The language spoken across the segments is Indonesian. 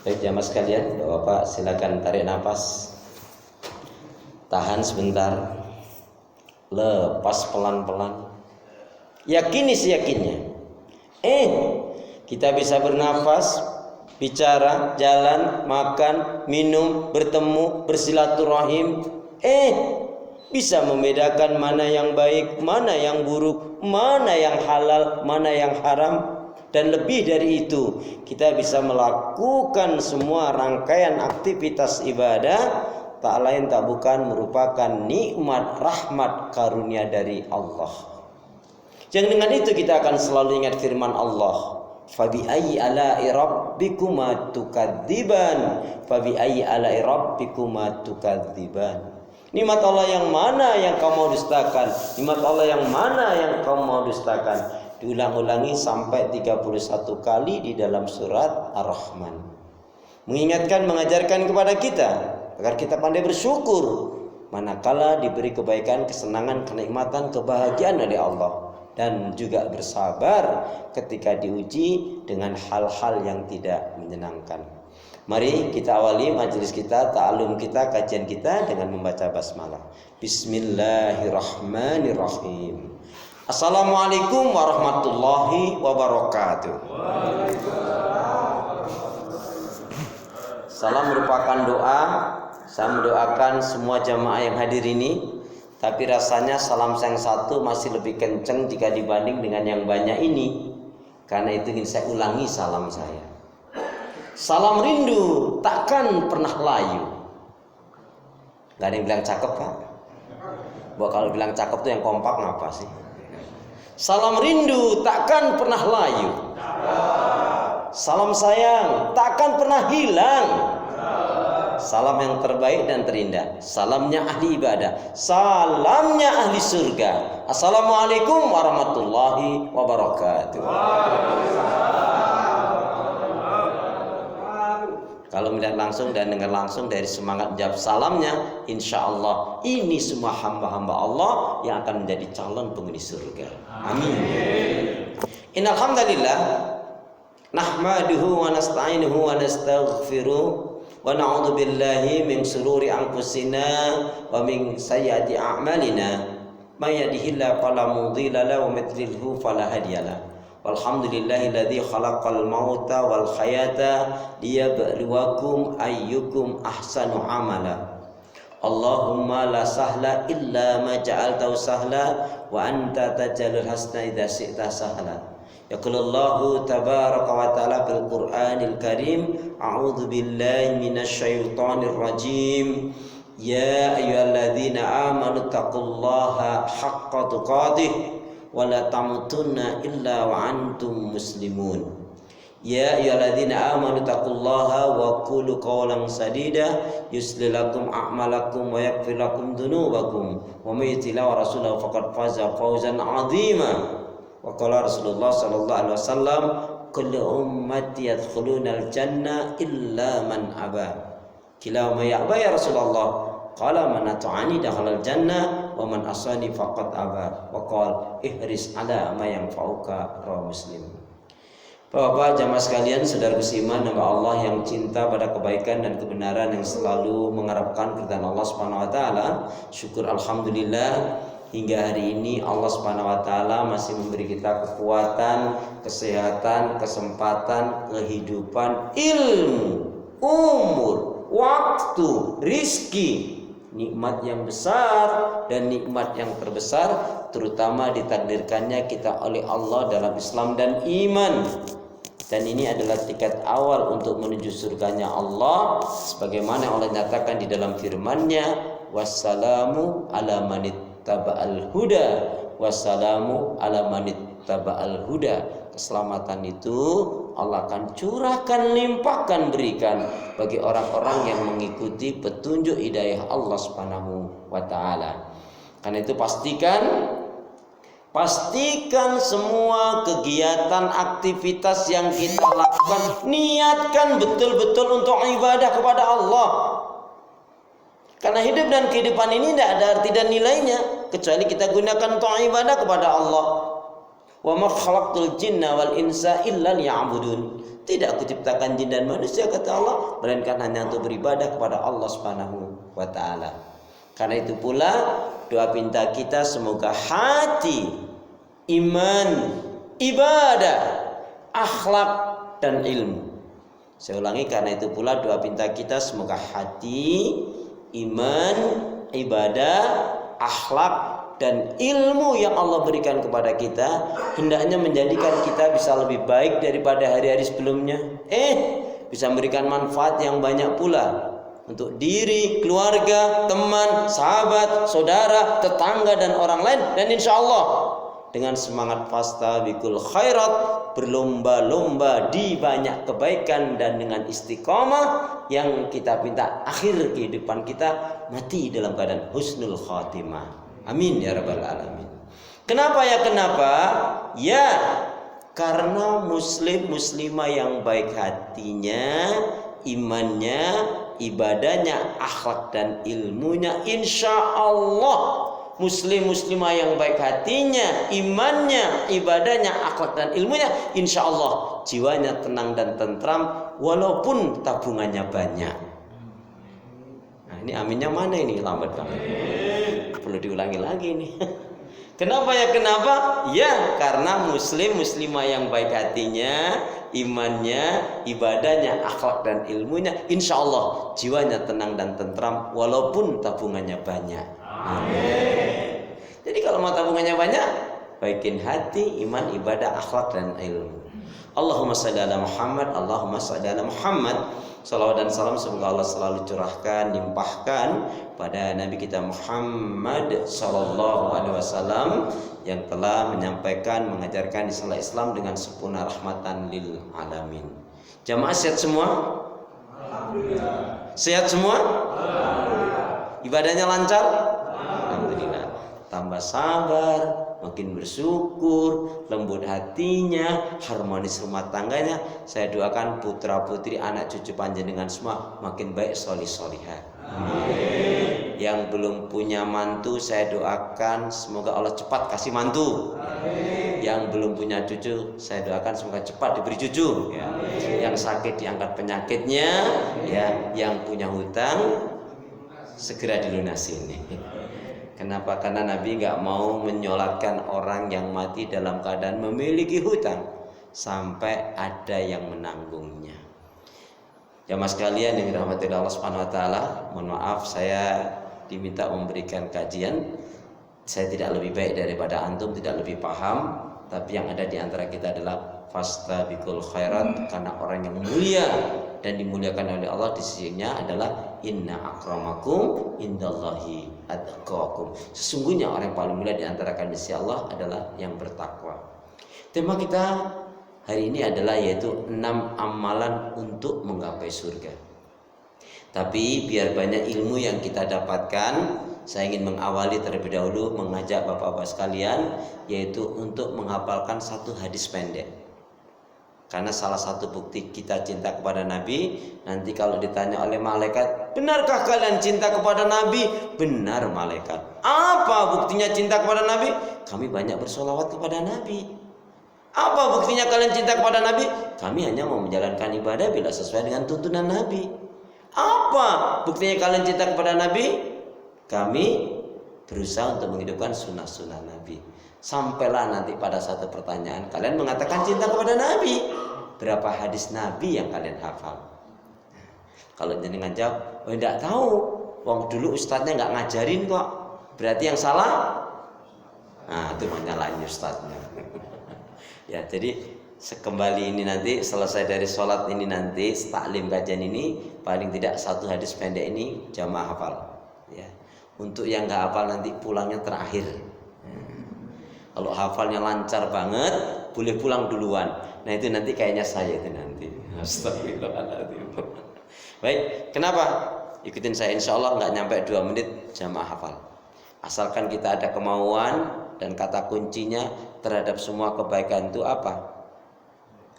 Baik jamaah sekalian, Bapak silakan tarik nafas. Tahan sebentar. Lepas pelan-pelan. Yakini seyakinnya. Kita bisa bernafas, bicara, jalan, makan, minum, bertemu, bersilaturahim. Bisa membedakan mana yang baik, mana yang buruk, mana yang halal, mana yang haram. Dan lebih dari itu, kita bisa melakukan semua rangkaian aktivitas ibadah, tak lain tak bukan merupakan nikmat, rahmat, karunia dari Allah. Yang dengan itu kita akan selalu ingat firman Allah, Fabi ayyi ala'i rabbikuma tukadziban, Fabi ayyi ala'i rabbikuma tukadziban. Nikmat Allah yang mana yang kau mau dustakan? Nikmat Allah yang mana yang kau mau dustakan? Diulang-ulangi sampai 31 kali di dalam surat Ar-Rahman. Mengingatkan, mengajarkan kepada kita agar kita pandai bersyukur manakala diberi kebaikan, kesenangan, kenikmatan, kebahagiaan dari Allah, dan juga bersabar ketika diuji dengan hal-hal yang tidak menyenangkan. Mari kita awali majelis kita, ta'alum kita, kajian kita dengan membaca basmalah. Bismillahirrahmanirrahim. Assalamualaikum warahmatullahi wabarakatuh. Salam merupakan doa. Saya mendoakan semua jamaah yang hadir ini. Tapi rasanya salam yang satu masih lebih kencang jika dibanding dengan yang banyak ini. Karena itu ingin saya ulangi salam saya. Salam rindu takkan pernah layu. Gak ada yang bilang cakep, Pak? Bahwa kalau bilang cakep tuh yang kompak ngapa sih? Salam rindu takkan pernah layu. Salam sayang takkan pernah hilang. Salam yang terbaik dan terindah, salamnya ahli ibadah, salamnya ahli surga. Assalamualaikum warahmatullahi wabarakatuh. Kalau melihat langsung dan dengar langsung dari semangat jawab salamnya, insya Allah ini semua hamba-hamba Allah yang akan menjadi calon penghuni surga. Amin. Innal hamdalillah nahmaduhu wa nasta'inuhu wa nastaghfiruh wa na'udzu billahi min shururi anfusina wa min sayyiati a'malina. May yahdihillahu fala mudilla lahu wa may yudlilhu fala hadiyalah. Walhamdulillahilladzi khalaqal mauta wal hayata liyabluwakum ayyukum ahsanu amala. Allahumma la sahla illa ma ja'altahu sahla wa anta taj'alul hasna idza syi'ta sahla. Yaqulullahu tabaraka wa ta'ala fil Qur'anil Karim, a'udzu billahi minasy syaithanir rajim. Ya ayyuhalladzina amanu taqullaha haqqa tuqatih wa la tamutunna illa wa antum muslimun. Ya ayyuhalladzina amanu taqullaha wa qulu qawlan sadida yuslih lakum a'malakum wa yaghfir lakum dzunubakum wa may yuti'illah wa rasulahu faqad faza fawzan 'azima. Wa qala Rasulullah sallallahu alaihi wasallam, kullu ummati yadkhulunal jannah illa man aba. Kila ma ya'ba ya Rasulullah? Qala man ata'ani dakhalal jannah wa man asani faqad aba. Wa qala ihris ala ma yanfa'uka, rawahu Muslim. Bapak jamaah sekalian, saudara beriman hamba Allah yang cinta pada kebaikan dan kebenaran, yang selalu mengharapkan keridhaan Allah Subhanahu wa taala. Syukur alhamdulillah hingga hari ini Allah Subhanahu wa taala masih memberi kita kekuatan, kesehatan, kesempatan, kehidupan, ilmu, umur, waktu, rizki. Nikmat yang besar dan nikmat yang terbesar, terutama ditakdirkannya kita oleh Allah dalam Islam dan iman. Dan ini adalah tiket awal untuk menuju surganya Allah, sebagaimana Allah nyatakan di dalam firman-Nya, wassalamu ala manittaba'al huda, wassalamu ala manittaba'al huda. Keselamatan itu Allah akan curahkan, limpahkan, berikan bagi orang-orang yang mengikuti petunjuk hidayah Allah Subhanahu wa taala. Karena itu pastikan semua kegiatan, aktivitas yang kita lakukan, niatkan betul-betul untuk ibadah kepada Allah. Karena hidup dan kehidupan ini tidak ada arti dan nilainya kecuali kita gunakan untuk ibadah kepada Allah. Wa ma khalaqtul jinna wal insa illa liya'budun. Tidak aku ciptakan jin dan manusia, kata Allah, melainkan hanya untuk beribadah kepada Allah Subhanahu wa taala. Karena itu pula doa pinta kita semoga hati, iman, ibadah, akhlak dan ilmu. Saya ulangi, karena itu pula doa pinta kita semoga hati, iman, ibadah, akhlak dan ilmu yang Allah berikan kepada kita hendaknya menjadikan kita bisa lebih baik daripada hari-hari sebelumnya. Bisa memberikan manfaat yang banyak pula untuk diri, keluarga, teman, sahabat, saudara, tetangga dan orang lain. Dan insya Allah dengan semangat fastabiqul khairat, berlomba-lomba di banyak kebaikan, dan dengan istiqomah yang kita minta akhir kehidupan kita mati dalam keadaan husnul khatimah. Amin ya rabbal alamin. Kenapa ya? Kenapa? Ya, karena muslim muslimah yang baik hatinya, imannya, ibadahnya, akhlak dan ilmunya, insya Allah muslim muslimah yang baik hatinya, imannya, ibadahnya, akhlak dan ilmunya, insya Allah jiwanya tenang dan tentram walaupun tabungannya banyak. Nah, ini aminnya mana ini? Lambat banget. Perlu diulangi lagi nih. Kenapa ya? Kenapa? Ya, karena muslim muslimah yang baik hatinya, imannya, ibadahnya, akhlak dan ilmunya, insya Allah jiwanya tenang dan tentram walaupun tabungannya banyak. Amin. Jadi kalau mau tabungannya banyak, baikin hati, iman, ibadah, akhlak dan ilmu. Allahumma shalli ala Muhammad, Allahumma shalli ala Muhammad. Salawat dan salam semoga Allah selalu curahkan, limpahkan pada Nabi kita Muhammad sallallahu alaihi wasallam yang telah menyampaikan, mengajarkan risalah Islam dengan sempurna rahmatan lil alamin. Jamaah sehat semua? Alhamdulillah. Sehat semua? Alhamdulillah. Ibadahnya lancar? Alhamdulillah. Tambah sabar, makin bersyukur, lembut hatinya, harmonis rumah tangganya. Saya doakan putra putri, anak cucu panjenengan semua makin baik, solih solihah. Amin. Yang belum punya mantu, saya doakan semoga Allah cepat kasih mantu. Amin. Yang belum punya cucu, saya doakan semoga cepat diberi cucu. Ya. Yang sakit diangkat penyakitnya. Ya. Yang punya hutang segera dilunasi ini. Kenapa? Karena Nabi nggak mau menyolatkan orang yang mati dalam keadaan memiliki hutang sampai ada yang menanggungnya. Jamaah sekalian yang dirahmati Allah Subhanahu wa taala, mohon maaf saya diminta memberikan kajian. Saya tidak lebih baik daripada antum, tidak lebih paham, tapi yang ada di antara kita adalah fastabiqul khairat, karena orang yang mulia dan dimuliakan oleh Allah di sisinya adalah inna akramakum indallahi atqakum. Sesungguhnya orang yang paling mulia di antara kalian di sisi Allah adalah yang bertakwa. Tema kita hari ini adalah yaitu 6 amalan untuk menggapai surga. Tapi biar banyak ilmu yang kita dapatkan, saya ingin mengawali terlebih dahulu mengajak bapak-bapak sekalian yaitu untuk menghafalkan satu hadis pendek. Karena salah satu bukti kita cinta kepada Nabi, nanti kalau ditanya oleh malaikat, benarkah kalian cinta kepada Nabi? Benar malaikat. Apa buktinya cinta kepada Nabi? Kami banyak bersolawat kepada Nabi. Apa buktinya kalian cinta kepada Nabi? Kami hanya mau menjalankan ibadah bila sesuai dengan tuntunan Nabi. Apa buktinya kalian cinta kepada Nabi? Kami berusaha untuk menghidupkan sunnah-sunnah Nabi. Sampailah nanti pada satu pertanyaan, kalian mengatakan cinta kepada Nabi, berapa hadis Nabi yang kalian hafal? Kalau jenengan jawab, tidak tahu, wong dulu ustadznya nggak ngajarin kok, berarti yang salah. Nah, itu menyalahin ustadznya. Ya, jadi sekembali ini nanti selesai dari sholat ini nanti taklim kajian ini paling tidak satu hadis pendek ini jamaah hafal. Ya, untuk yang nggak hafal nanti pulangnya terakhir. Kalau hafalnya lancar banget, boleh pulang duluan. Nah itu nanti kayaknya saya itu nanti. Astagfirullahaladzim. Baik, kenapa? Ikutin saya, insya Allah nggak nyampe 2 menit jamaah hafal. Asalkan kita ada kemauan dan kata kuncinya terhadap semua kebaikan itu apa?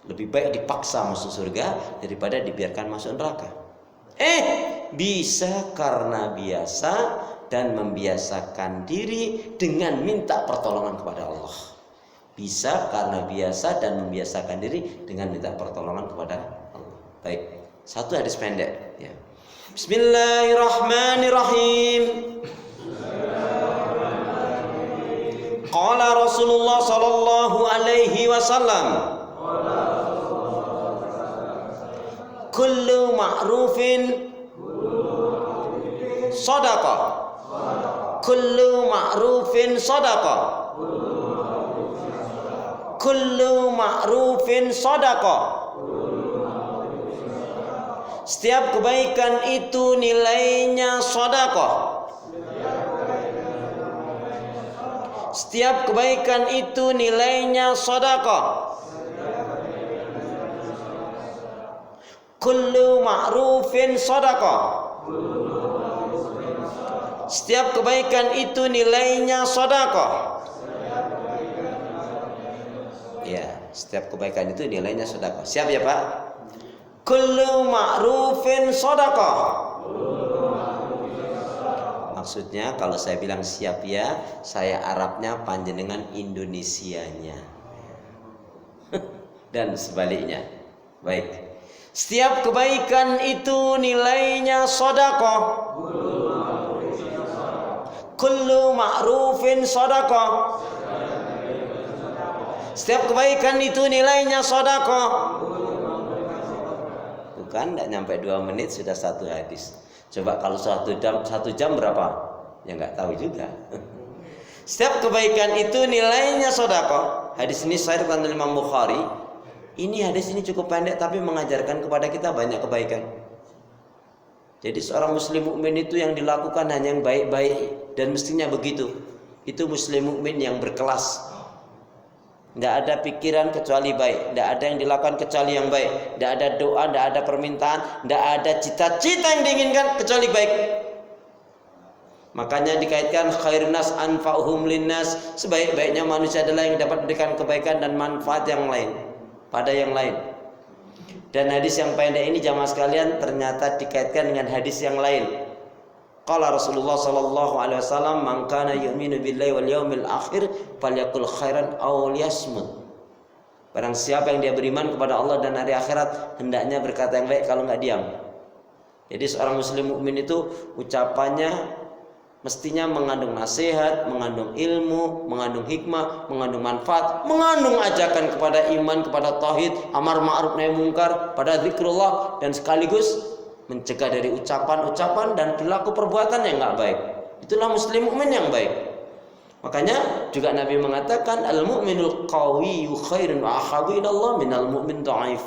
Lebih baik dipaksa masuk surga daripada dibiarkan masuk neraka. Bisa karena biasa dan membiasakan diri dengan minta pertolongan kepada Allah. Bisa karena biasa dan membiasakan diri dengan minta pertolongan kepada Allah. Baik, satu hadis pendek ya. Bismillahirrahmanirrahim. Qala Rasulullah sallallahu alaihi wasallam, kullu ma'rufin shadaqah. Kullu ma'rufin shadaqah. Kullu ma'rufin shadaqah. Setiap kebaikan itu nilainya sedekah. Setiap kebaikan itu nilainya sedekah. Kullu ma'rufin sedekah. Setiap kebaikan itu nilainya sedekah. Ya, setiap kebaikan itu nilainya sedekah. Siap ya Pak? Kullu ma'rufin sedekah. Maksudnya kalau saya bilang siap ya, saya Arabnya, panjenengan Indonesianya. Dan sebaliknya. Baik. Setiap kebaikan itu nilainya sedekah. Kullu ma'rufin sedekah. Setiap kebaikan itu nilainya sedekah. Bukan, tidak nyampe 2 menit sudah satu hadis. Coba kalau 1 jam berapa? Ya nggak tahu juga. Setiap kebaikan itu nilainya sedekah. Hadis ini sahih riwayat Imam Bukhari. Hadis ini cukup pendek tapi mengajarkan kepada kita banyak kebaikan. Jadi seorang muslim mukmin itu yang dilakukan hanya yang baik-baik, dan mestinya begitu. Itu muslim mukmin yang berkelas. Tidak ada pikiran kecuali baik. Tidak ada yang dilakukan kecuali yang baik. Tidak ada doa, tidak ada permintaan, tidak ada cita-cita yang diinginkan kecuali baik. Makanya dikaitkan khairun nas anfa'uhum linnas. Sebaik-baiknya manusia adalah yang dapat memberikan kebaikan dan manfaat yang lain pada yang lain. Dan hadis yang pendek ini jamaah sekalian ternyata dikaitkan dengan hadis yang lain. Qala Rasulullah sallallahu alaihi wasallam, "Man kana yu'minu billahi wal yaumil akhir falyakul khairan aw liyasmut." Barang siapa yang dia beriman kepada Allah dan hari akhirat, hendaknya berkata yang baik, kalau enggak diam. Jadi seorang muslim mukmin itu ucapannya mestinya mengandung nasihat, mengandung ilmu, mengandung hikmah, mengandung manfaat, mengandung ajakan kepada iman, kepada tauhid, amar ma'ruf nahi munkar, pada zikrullah, dan sekaligus mencegah dari ucapan-ucapan dan perilaku perbuatan yang enggak baik. Itulah muslim mukmin yang baik. Makanya juga Nabi mengatakan al-mu'minul qawiyyu khairun wa ahabbu ila Allah minal mu'min dha'if.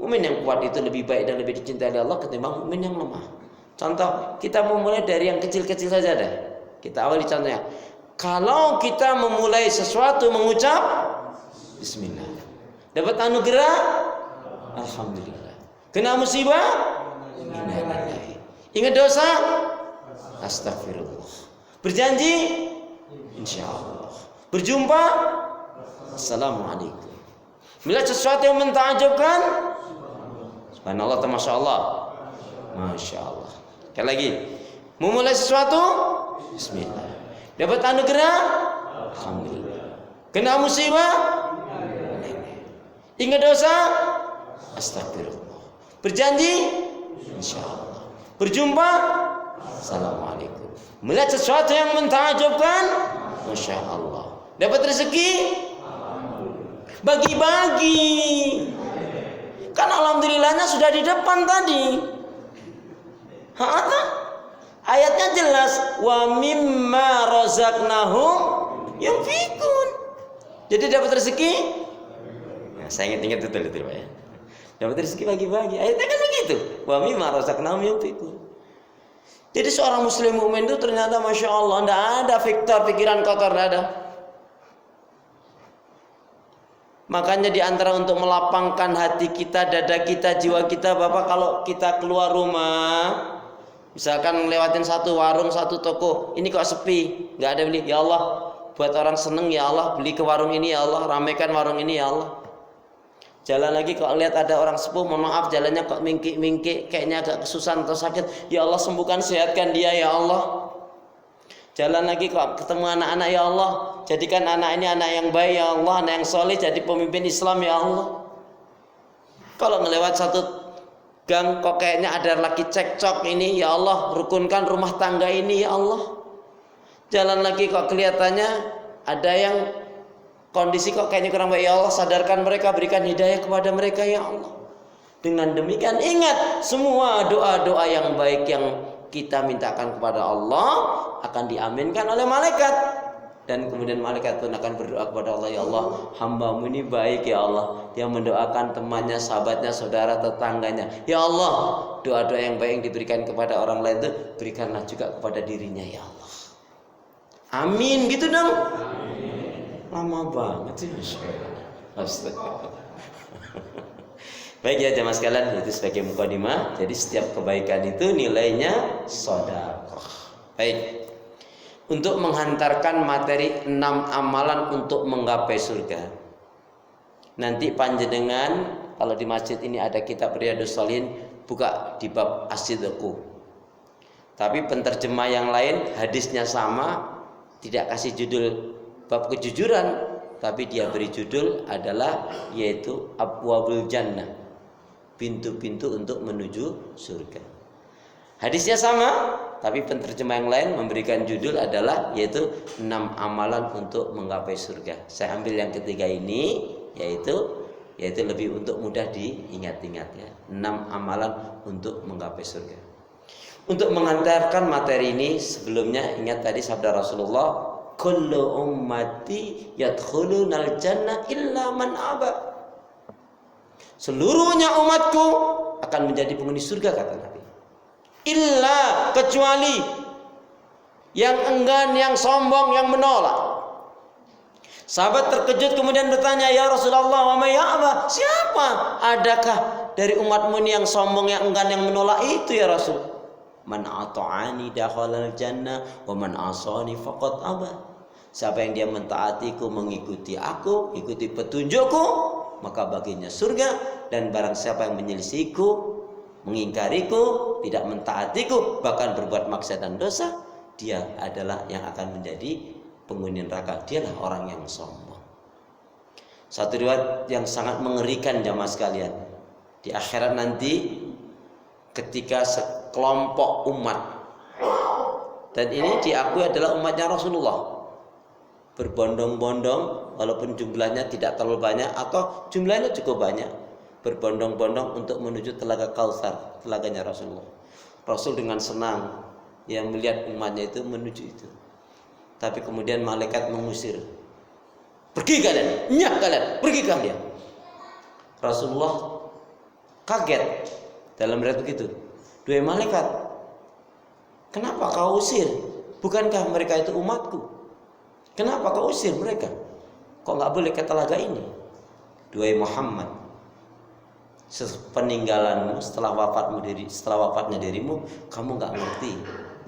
Mukmin yang kuat itu lebih baik dan lebih dicintai oleh Allah ketimbang mukmin yang lemah. Contoh, kita memulai dari yang kecil-kecil saja deh. Kita awali contohnya. Kalau kita memulai sesuatu mengucap bismillah, dapat anugerah alhamdulillah. Kena musibah, ingat dosa, astagfirullah. Berjanji, insyaallah. Berjumpa, assalamualaikum. Melihat sesuatu yang mentakjubkan, subhanallah, masya Allah, masya Allah. Sekali lagi, memulai sesuatu, bismillah. Dapat anugerah, alhamdulillah. Kena musibah, ingat dosa, astagfirullah. Berjanji, insyaallah. Berjumpa, assalamualaikum. Melihat sesuatu yang mentakjubkan, masya Allah. Dapat rezeki, bagi-bagi. Kan alhamdulillahnya sudah di depan tadi. Ayatnya jelas, wa mimma razaqnahum yunfikun. Jadi dapat rezeki, nah, saya ingat betul itu Pak ya. Dapat rezeki bagi-bagi. Ayatnya kan begitu. Wa mimma razaqnahum yunfikun. Jadi seorang muslim mukmin itu ternyata masya Allah, tidak ada fiktor pikiran kotor, tidak ada. Makanya diantara untuk melapangkan hati kita, dada kita, jiwa kita, Bapak, kalau kita keluar rumah, misalkan lewatin satu warung, satu toko, ini kok sepi, nggak ada beli, ya Allah, buat orang seneng, ya Allah, beli ke warung ini, ya Allah, ramaikan warung ini, ya Allah. Jalan lagi kalau lihat ada orang sepuh, mohon maaf jalannya kok mingkik-mingkik, kayaknya agak kesusahan atau sakit, ya Allah sembuhkan, sehatkan dia, ya Allah. Jalan lagi kok ketemu anak-anak, ya Allah, jadikan anak ini anak yang baik ya Allah, anak yang soleh, jadi pemimpin Islam ya Allah. Kalau ngelewat satu gang kok kayaknya ada lagi cekcok ini, ya Allah, rukunkan rumah tangga ini ya Allah. Jalan lagi kok kelihatannya ada yang kondisi kok kayaknya kurang baik, ya Allah, sadarkan mereka, berikan hidayah kepada mereka ya Allah. Dengan demikian ingat, semua doa-doa yang baik yang kita mintakan kepada Allah akan diaminkan oleh malaikat. Dan kemudian malaikat pun akan berdoa kepada Allah, ya Allah, hamba-Mu ini baik ya Allah, dia mendoakan temannya, sahabatnya, saudara, tetangganya. Ya Allah, doa-doa yang baik yang diberikan kepada orang lain itu berikanlah juga kepada dirinya ya Allah. Amin, gitu dong. Lama banget sih. Astaga. Baik ya jemaah sekalian, itu sebagai mukadimah. Jadi setiap kebaikan itu nilainya sedekah. Baik. Untuk menghantarkan materi 6 amalan untuk menggapai surga. Nanti panjenengan kalau di masjid ini ada kitab Riyadhus Shalihin, buka di bab as-sidqu. Tapi penterjemah yang lain hadisnya sama, tidak kasih judul bab kejujuran, tapi dia beri judul adalah yaitu Abwabul Jannah, pintu-pintu untuk menuju surga. Hadisnya sama, tapi penterjemah yang lain memberikan judul adalah yaitu 6 amalan untuk menggapai surga. Saya ambil yang ketiga ini, yaitu lebih untuk mudah diingat-ingat ya. 6 amalan untuk menggapai surga. Untuk mengantarkan materi ini, sebelumnya ingat tadi sabda Rasulullah, kullu ummati yadkhulunal jannah illa man aba. Seluruhnya umatku akan menjadi penghuni surga, kata Nabi. Illa, kecuali yang enggan, yang sombong, yang menolak. Sahabat terkejut kemudian bertanya, ya Rasulullah, wa may ya'ba? Siapa adakah dari umatmu ini yang sombong, yang enggan, yang menolak itu ya Rasul? Man ata'ani dakhalal jannah wa man asani faqad aba. Siapa yang dia mentaatiku, mengikuti aku, ikuti petunjukku, maka baginya surga. Dan barang siapa yang menyelisihiku, mengingkariku, tidak mentaatiku, bahkan berbuat maksiat dan dosa, dia adalah yang akan menjadi penghuni neraka. Dialah orang yang sombong. Satu riwayat yang sangat mengerikan jamaah sekalian. Di akhirat nanti ketika sekelompok umat, dan ini diakui adalah umatnya Rasulullah, berbondong-bondong, walaupun jumlahnya tidak terlalu banyak atau jumlahnya cukup banyak, berbondong-bondong untuk menuju telaga Kautsar, telaganya Rasulullah. Rasul dengan senang yang melihat umatnya itu menuju itu. Tapi kemudian malaikat mengusir. Pergi kalian, nyah kalian, pergi kalian. Rasulullah kaget dalam riwayat begitu. Dua malaikat, kenapa kau usir? Bukankah mereka itu umatku? Kenapa kau usir mereka? Kok nggak boleh ke telaga ini? Duhai Muhammad, peninggalanmu setelah wafatnya dirimu, kamu nggak ngerti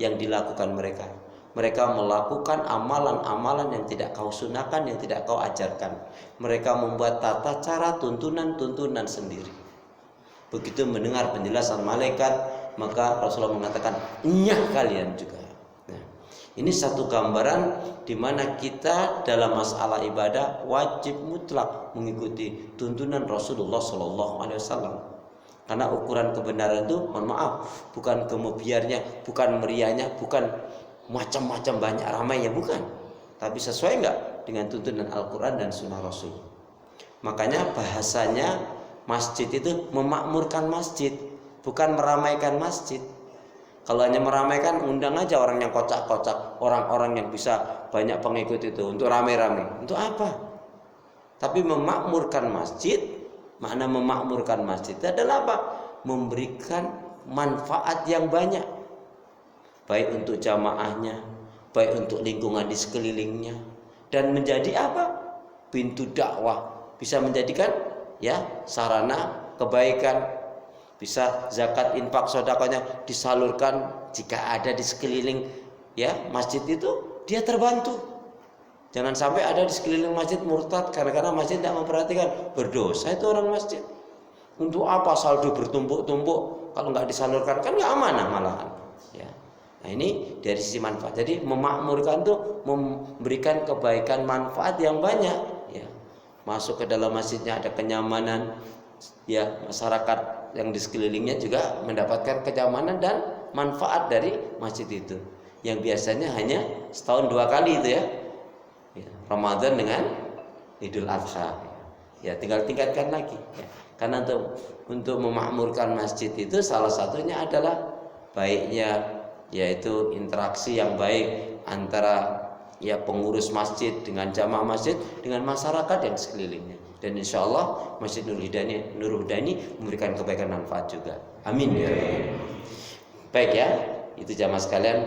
yang dilakukan mereka. Mereka melakukan amalan-amalan yang tidak kau sunahkan, yang tidak kau ajarkan. Mereka membuat tata cara, tuntunan-tuntunan sendiri. Begitu mendengar penjelasan malaikat, maka Rasulullah mengatakan, nyah kalian juga. Nah, ini satu gambaran di mana kita dalam masalah ibadah wajib mutlak mengikuti tuntunan Rasulullah SAW. Karena ukuran kebenaran itu, mohon maaf, bukan kemubiarnya, bukan meriahnya, bukan macam-macam banyak ramainya, bukan. Tapi sesuai enggak dengan tuntunan Al-Quran dan Sunnah Rasul. Makanya bahasanya masjid itu memakmurkan masjid, bukan meramaikan masjid. Kalau hanya meramaikan, undang aja orang yang kocak-kocak, orang-orang yang bisa banyak pengikut itu untuk rame-rame. Untuk apa? Tapi memakmurkan masjid, makna memakmurkan masjid adalah apa? Memberikan manfaat yang banyak, baik untuk jamaahnya, baik untuk lingkungan di sekelilingnya, dan menjadi apa? Pintu dakwah, bisa menjadikan ya sarana kebaikan. Bisa zakat, infak, sedekahnya disalurkan jika ada di sekeliling ya masjid itu, dia terbantu. Jangan sampai ada di sekeliling masjid murtad karena masjid tidak memperhatikan, berdosa itu orang masjid. Untuk apa saldo bertumpuk-tumpuk kalau nggak disalurkan, kan nggak amanah malahan. Ya. Nah, ini dari sisi manfaat. Jadi memakmurkan tuh memberikan kebaikan manfaat yang banyak. Ya. Masuk ke dalam masjidnya ada kenyamanan. Ya, masyarakat yang di sekelilingnya juga mendapatkan kenyamanan dan manfaat dari masjid itu. Yang biasanya hanya setahun 2 kali itu ya. Ramadan dengan Idul Adha. Ya, tinggal tingkatkan lagi. Ya. Karena untuk memakmurkan masjid itu salah satunya adalah baiknya yaitu interaksi yang baik antara ya pengurus masjid dengan jamaah masjid dengan masyarakat yang sekelilingnya. Dan insya Allah Masjid Nurul Huda ini memberikan kebaikan manfaat juga. Amin ya Rabbal. Baik ya, itu jamaah sekalian.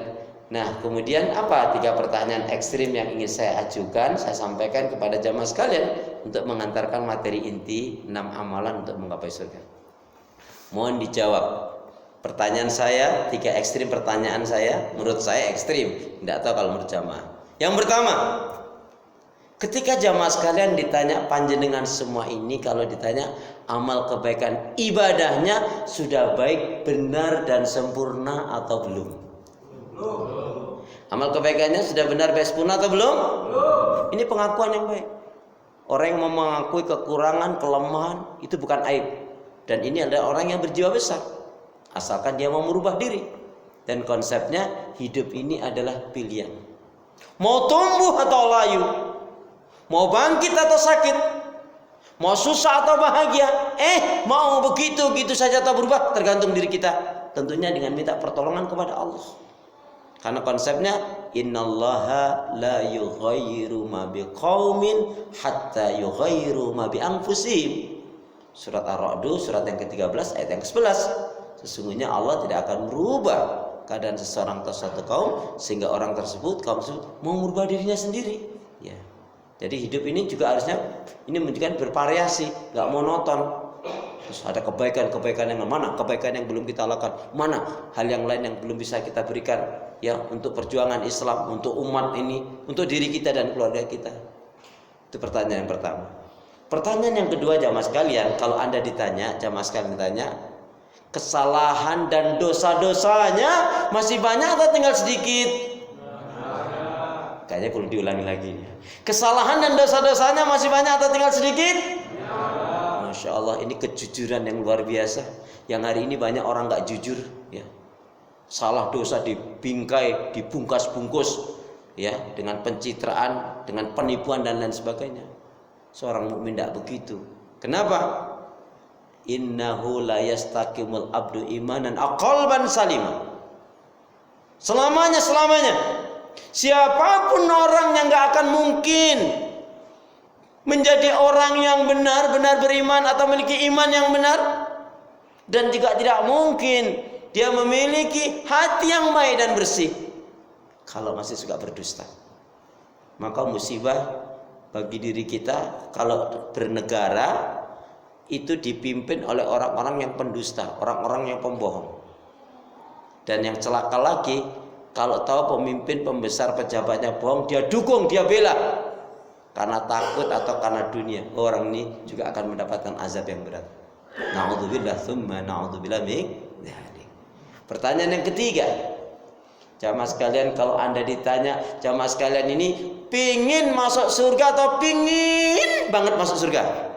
Nah, kemudian apa 3 pertanyaan ekstrim yang ingin saya ajukan, saya sampaikan kepada jamaah sekalian untuk mengantarkan materi inti 6 amalan untuk menggapai surga. Mohon dijawab. Pertanyaan saya, 3 ekstrim pertanyaan saya, menurut saya ekstrim. Tidak tahu kalau menurut jamaah. Yang pertama, ketika jamaah sekalian ditanya panjenengan semua ini, kalau ditanya amal kebaikan ibadahnya sudah baik, benar dan sempurna atau belum? Amal kebaikannya sudah benar, baik, sempurna atau belum? Ini pengakuan yang baik. Orang yang mau mengakui kekurangan, kelemahan itu bukan aib. Dan ini adalah orang yang berjiwa besar. Asalkan dia mau merubah diri. Dan konsepnya hidup ini adalah pilihan. Mau tumbuh atau layu, mau bangkit atau sakit, mau susah atau bahagia, mau begitu saja atau berubah, tergantung diri kita. Tentunya dengan minta pertolongan kepada Allah. Karena konsepnya innallaha la yughayyiru ma biqaumin hatta yughayyiru ma bi anfusihim. Surat Ar-Ra'd, surat yang ke-13 ayat yang ke-11. Sesungguhnya Allah tidak akan merubah keadaan seseorang atau suatu kaum sehingga orang tersebut, kaum tersebut mau merubah dirinya sendiri. Ya. Jadi hidup ini juga harusnya ini menunjukkan bervariasi, nggak monoton. Terus ada kebaikan yang mana? Kebaikan yang belum kita lakukan. Mana hal yang lain yang belum bisa kita berikan ya untuk perjuangan Islam, untuk umat ini, untuk diri kita dan keluarga kita. Itu pertanyaan yang pertama. Pertanyaan yang kedua jamaah sekalian, kalau Anda ditanya, jamaah sekalian ditanya, kesalahan dan dosa-dosanya masih banyak atau tinggal sedikit? Kayaknya perlu diulangi lagi. Kesalahan dan dosa-dosanya masih banyak atau tinggal sedikit? Masya Allah, ini kejujuran yang luar biasa. Yang hari ini banyak orang gak jujur ya. Salah dosa dibingkai, dibungkas-bungkus ya, dengan pencitraan, dengan penipuan dan lain sebagainya. Seorang mukmin tidak begitu. Kenapa? Innahu la yastaqimul abdu imanan aqalban salima. Selamanya siapapun orang yang gak akan mungkin menjadi orang yang benar-benar beriman atau memiliki iman yang benar, dan juga tidak mungkin dia memiliki hati yang baik dan bersih kalau masih suka berdusta. Maka musibah bagi diri kita kalau bernegara itu dipimpin oleh orang-orang yang pendusta, orang-orang yang pembohong. Dan yang celaka lagi, kalau tahu pemimpin, pembesar, pejabatnya bohong, dia dukung, dia bela. Karena takut atau karena dunia, orang ini juga akan mendapatkan azab yang berat. Na'udzubillah tsumma na'udzubillah min dzalik. Pertanyaan yang ketiga, jamaah sekalian, kalau Anda ditanya, jamaah sekalian ini pingin masuk surga atau pingin banget masuk surga?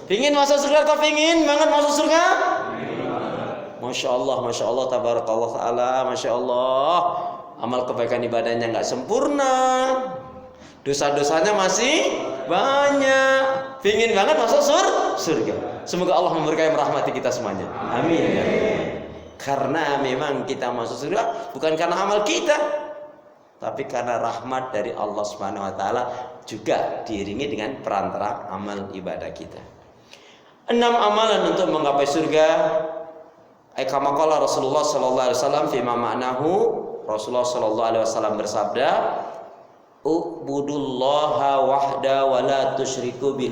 Pingin masuk surga atau pingin banget masuk surga? Masya Allah, tabarakallah ta'ala, Masya Allah. Amal kebaikan ibadahnya nggak sempurna, dosa-dosanya masih banyak. Pingin banget masuk surga. Semoga Allah memberkahi merahmati kita semuanya. Amin. Karena memang kita masuk surga bukan karena amal kita, tapi karena rahmat dari Allah Subhanahu wa taala, juga diiringi dengan perantara amal ibadah kita. 6 amalan untuk menggapai surga. Kama qala Rasulullah sallallahu alaihi wasallam fi ma ma'nahu. Rasulullah sallallahu alaihi wasallam bersabda, "Ubudullaha wahda wa la tusyriku bil